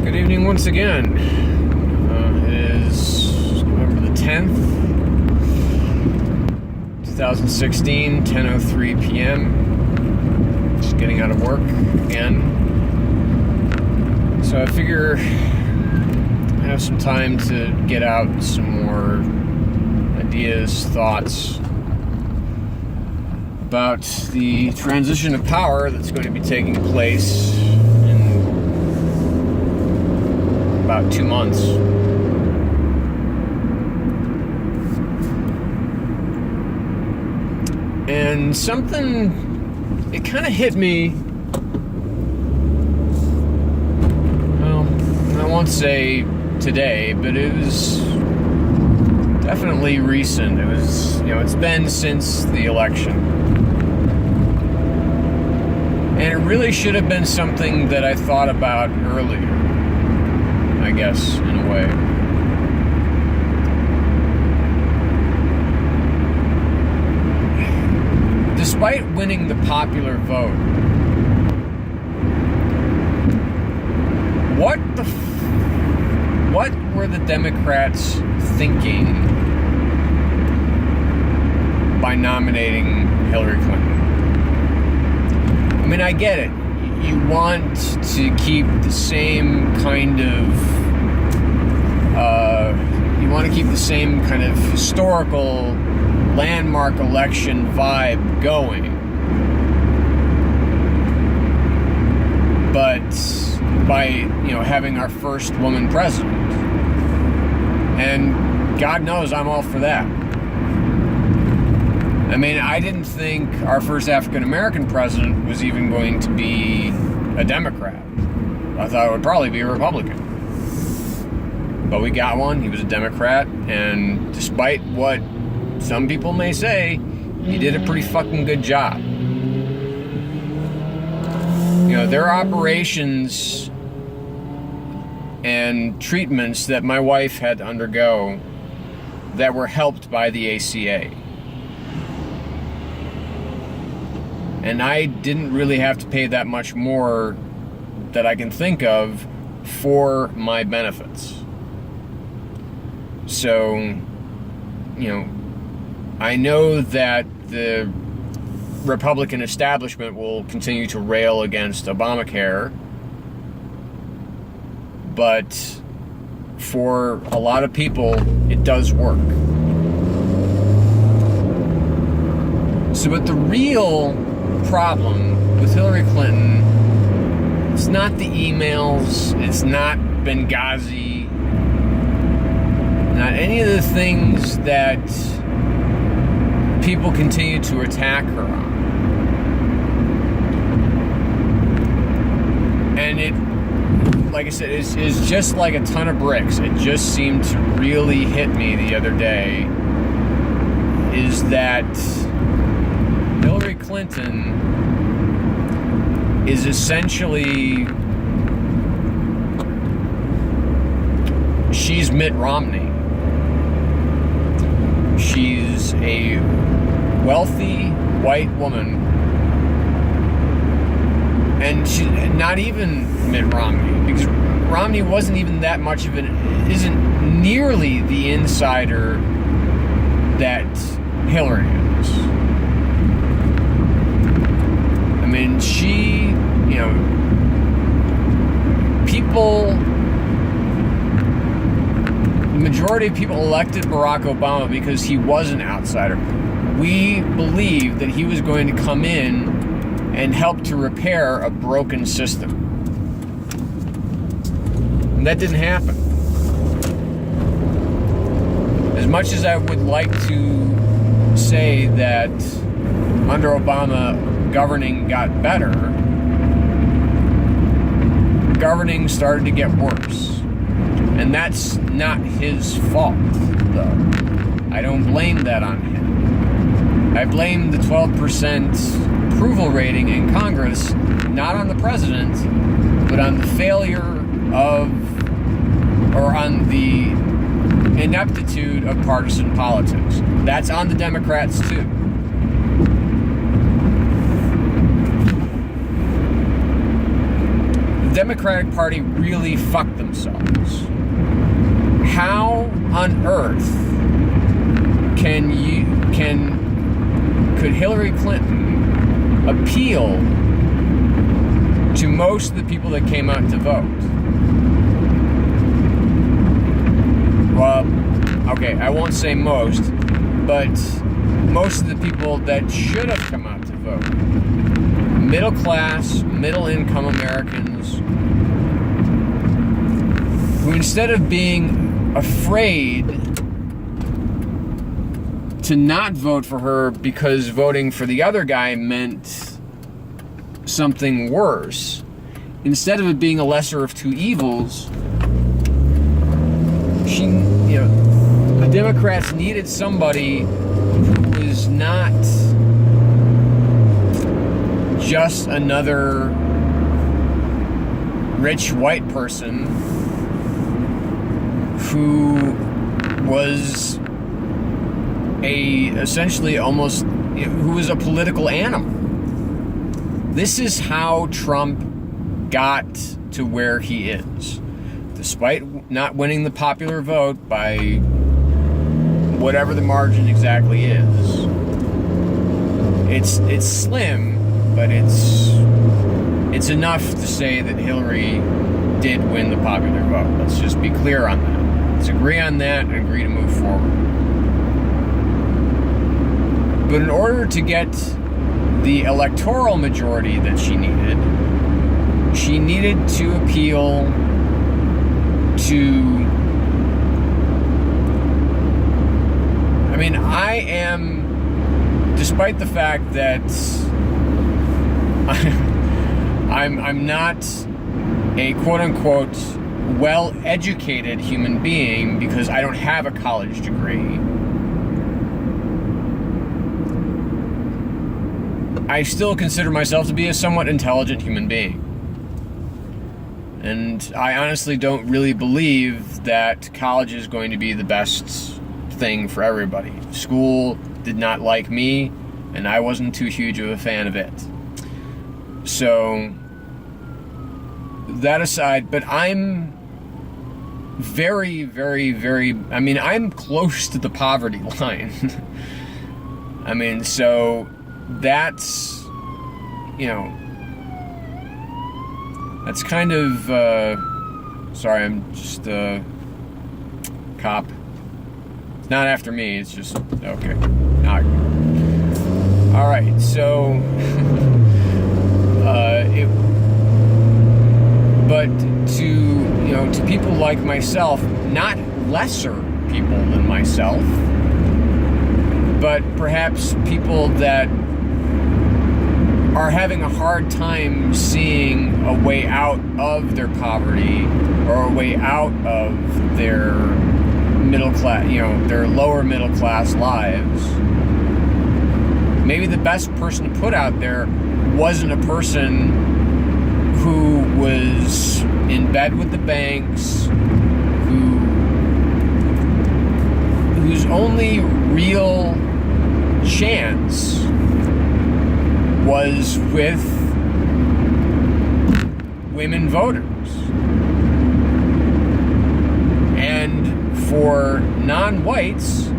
Good evening once again. It is November the 10th, 2016, 10:03 p.m. Just getting out of work again. So I figure I have some time to get out some more ideas, thoughts about the transition of power that's going to be taking place in about 2 months. And something, it kind of hit me, well, I won't say today, but it was definitely recent. It was, it's been since the election. And it really should have been something that I thought about earlier, I guess, in a way. Despite winning the popular vote, what were the Democrats thinking by nominating Hillary Clinton? I mean, I get it. You want to keep the same kind of, historical landmark election vibe going. But by, having our first woman president. And God knows I'm all for that. I mean, I didn't think our first African-American president was even going to be a Democrat. I thought it would probably be a Republican. But we got one. He was a Democrat. And despite what some people may say, he did a pretty fucking good job. There are operations and treatments that my wife had to undergo that were helped by the ACA. And I didn't really have to pay that much more that I can think of for my benefits. So, I know that the Republican establishment will continue to rail against Obamacare, but for a lot of people, it does work. So, but the real problem with Hillary Clinton, it's not the emails, it's not Benghazi, not any of the things that people continue to attack her on. And it, like I said, is just like a ton of bricks. It just seemed to really hit me the other day, is that Hillary Clinton is essentially, she's Mitt Romney. She's a wealthy white woman, and she's not even Mitt Romney, because Romney wasn't even that much of isn't nearly the insider that Hillary is. I mean, she, the majority of people elected Barack Obama because he was an outsider. We believed that he was going to come in and help to repair a broken system. And that didn't happen. As much as I would like to say that under Obama, governing got better, governing started to get worse. And that's not his fault, though. I don't blame that on him. I blame the 12% approval rating in Congress, not on the president, but on the failure of, or on the ineptitude of partisan politics. That's on the Democrats, too. Democratic Party really fucked themselves. How on earth could Hillary Clinton appeal to most of the people that came out to vote? Well, okay, I won't say most, but most of the people that should have come out to vote. Middle class, middle income Americans who, instead of being afraid to not vote for her because voting for the other guy meant something worse, instead of it being a lesser of two evils, the Democrats needed somebody who was not just another rich white person who was essentially almost, who was a political animal. This is how Trump got to where he is. Despite not winning the popular vote by whatever the margin exactly is. It's slim, but it's enough to say that Hillary did win the popular vote. Let's just be clear on that. Let's agree on that and agree to move forward. But in order to get the electoral majority that she needed to appeal to... I mean, I am, despite the fact that I'm not a quote-unquote well-educated human being because I don't have a college degree, I still consider myself to be a somewhat intelligent human being. And I honestly don't really believe that college is going to be the best thing for everybody. School did not like me, and I wasn't too huge of a fan of it. So, that aside, but I'm very, very, very, I mean, I'm close to the poverty line. I mean, so that's, that's kind of, sorry, I'm just a cop. It's not after me, it's just, okay. Alright, so, but to people like myself, not lesser people than myself, but perhaps people that are having a hard time seeing a way out of their poverty or a way out of their middle class, their lower middle class lives. Maybe the best person to put out there wasn't a person who was in bed with the banks, whose only real chance was with women voters. And for non-whites,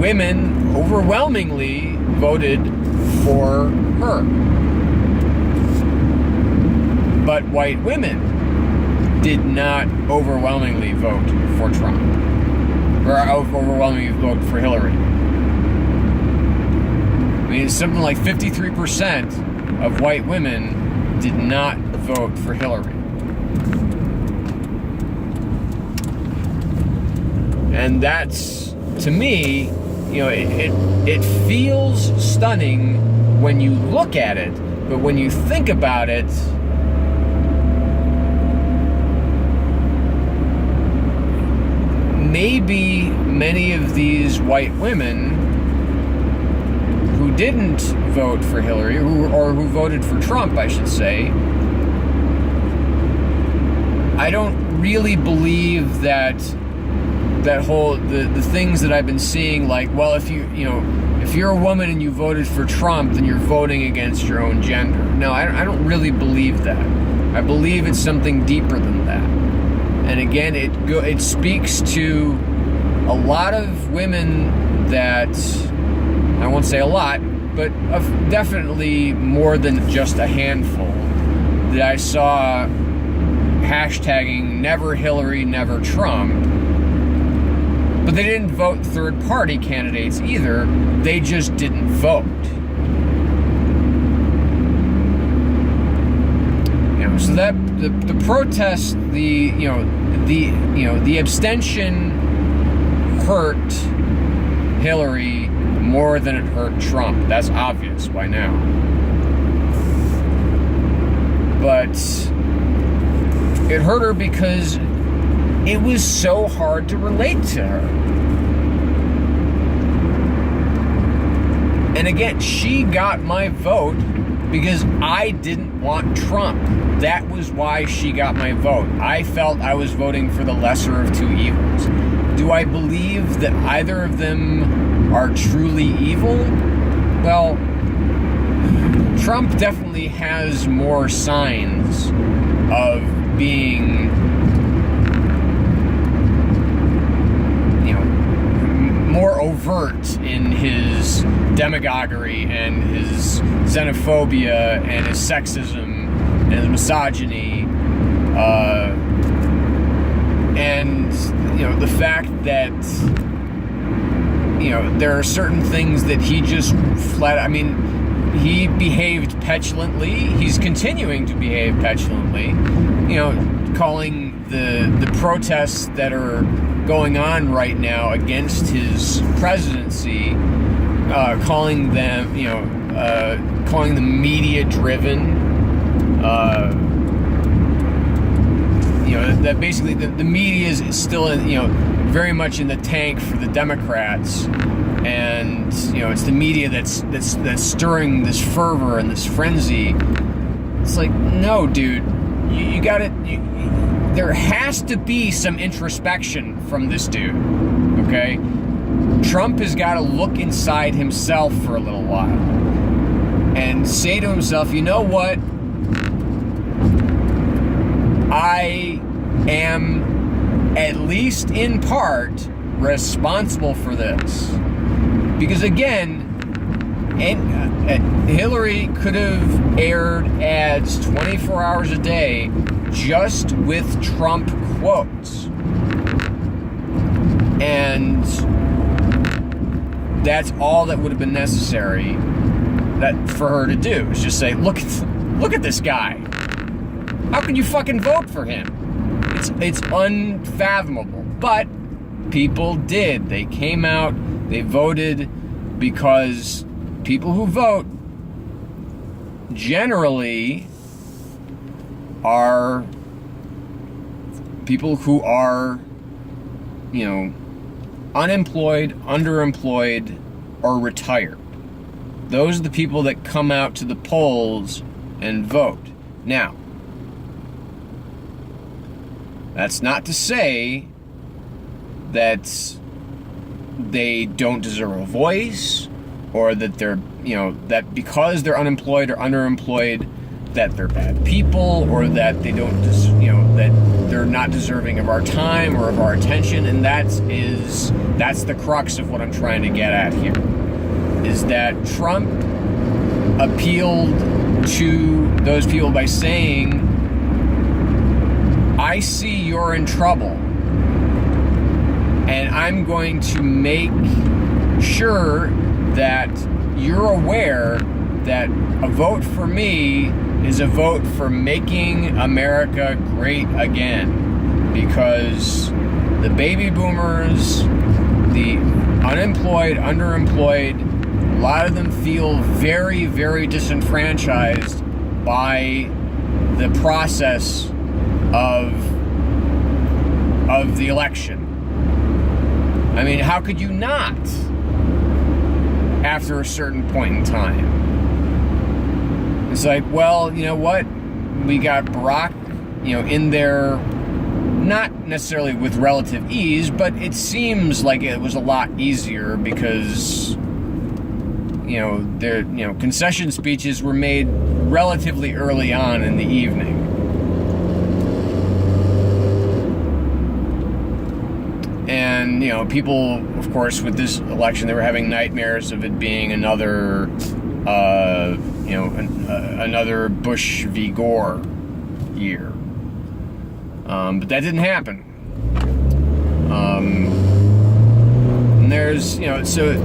women overwhelmingly voted for her. But white women did not overwhelmingly vote for Trump, or overwhelmingly vote for Hillary. I mean, it's something like 53% of white women did not vote for Hillary. And that's, to me, it feels stunning when you look at it, but when you think about it, maybe many of these white women who didn't vote for Hillary, who voted for Trump, I should say, I don't really believe that whole the things that I've been seeing, like, well, if you're a woman and you voted for Trump, then you're voting against your own gender. No, I don't really believe that. I believe it's something deeper than that. And again, it speaks to a lot of women that, I won't say a lot, but definitely more than just a handful, that I saw hashtagging never Hillary, never Trump. But they didn't vote third party candidates either. They just didn't vote. So that the protest, the abstention hurt Hillary more than it hurt Trump. That's obvious by now. But it hurt her because it was so hard to relate to her. And again, she got my vote because I didn't want Trump. That was why she got my vote. I felt I was voting for the lesser of two evils. Do I believe that either of them are truly evil? Well, Trump definitely has more signs of being, more overt in his demagoguery and his xenophobia and his sexism and his misogyny, and the fact that there are certain things that he just he behaved petulantly. He's continuing to behave petulantly, calling the protests that are going on right now against his presidency, calling them media driven. That basically the media is still very much in the tank for the Democrats, and it's the media that's stirring this fervor and this frenzy. It's like, no, dude, you got it. There has to be some introspection from this dude. Okay, Trump has got to look inside himself for a little while and say to himself, you know what? I am, at least in part, responsible for this. Because again, Hillary could have aired ads 24 hours a day just with Trump quotes. And that's all that would have been necessary for her to do, is just say, look at this guy. How can you fucking vote for him? It's unfathomable. But people did. They came out, they voted, because people who vote generally are people who are, unemployed, underemployed, or retired. Those are the people that come out to the polls and vote. Now, that's not to say that they don't deserve a voice, or that they're, that because they're unemployed or underemployed, that they're bad people, or that they don't, that they're not deserving of our time or of our attention. And that's the crux of what I'm trying to get at here, is that Trump appealed to those people by saying, I see you're in trouble, and I'm going to make sure that you're aware that a vote for me is a vote for making America great again. Because the baby boomers, the unemployed, underemployed, a lot of them feel very, very disenfranchised by the process of the election. I mean, how could you not after a certain point in time? It's like, well, you know what? We got Barack, in there, not necessarily with relative ease, but it seems like it was a lot easier because, concession speeches were made relatively early on in the evening. people, of course, with this election, they were having nightmares of it being another, another Bush v. Gore year. But that didn't happen. And there's, so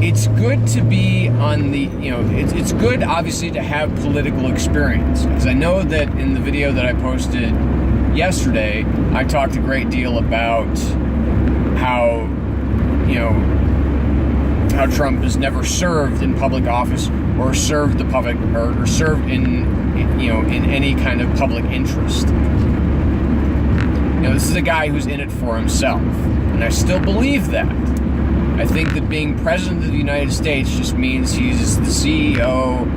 it's good to be on the, it's good, obviously, to have political experience. Because I know that in the video that I posted yesterday, I talked a great deal about how, how Trump has never served in public office or served the public, or served in any kind of public interest. This is a guy who's in it for himself, and I still believe that. I think that being president of the United States just means he's the CEO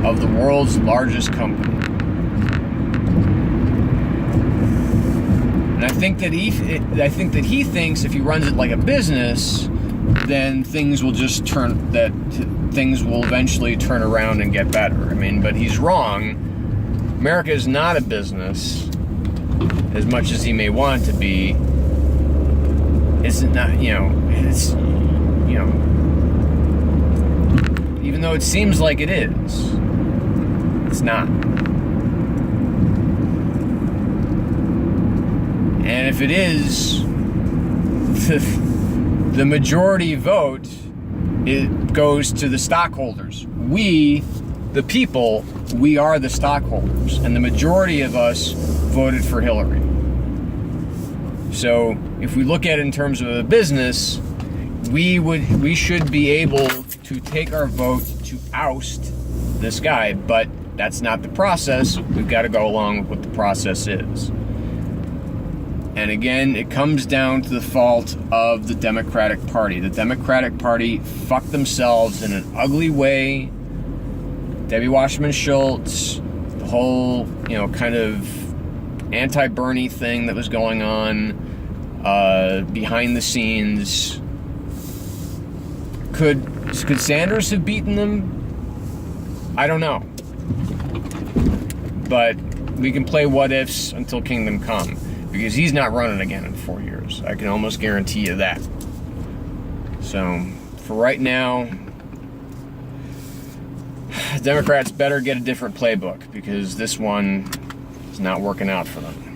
of the world's largest company. And I think that he thinks if he runs it like a business, then things will things will eventually turn around and get better. But he's wrong. America is not a business, as much as he may want it to be. It's not, it's, even though it seems like it is, it's not. And if it is, the majority vote, it goes to the stockholders. We, the people, we are the stockholders, and the majority of us voted for Hillary. So if we look at it in terms of a business, we should be able to take our vote to oust this guy, but that's not the process. We've got to go along with what the process is. And again, it comes down to the fault of the Democratic Party. The Democratic Party fucked themselves in an ugly way. Debbie Wasserman Schultz, the whole, kind of anti-Bernie thing that was going on behind the scenes. Could Sanders have beaten them? I don't know. But we can play what ifs until kingdom come, because he's not running again in 4 years. I can almost guarantee you that. So for right now, Democrats better get a different playbook, because this one is not working out for them.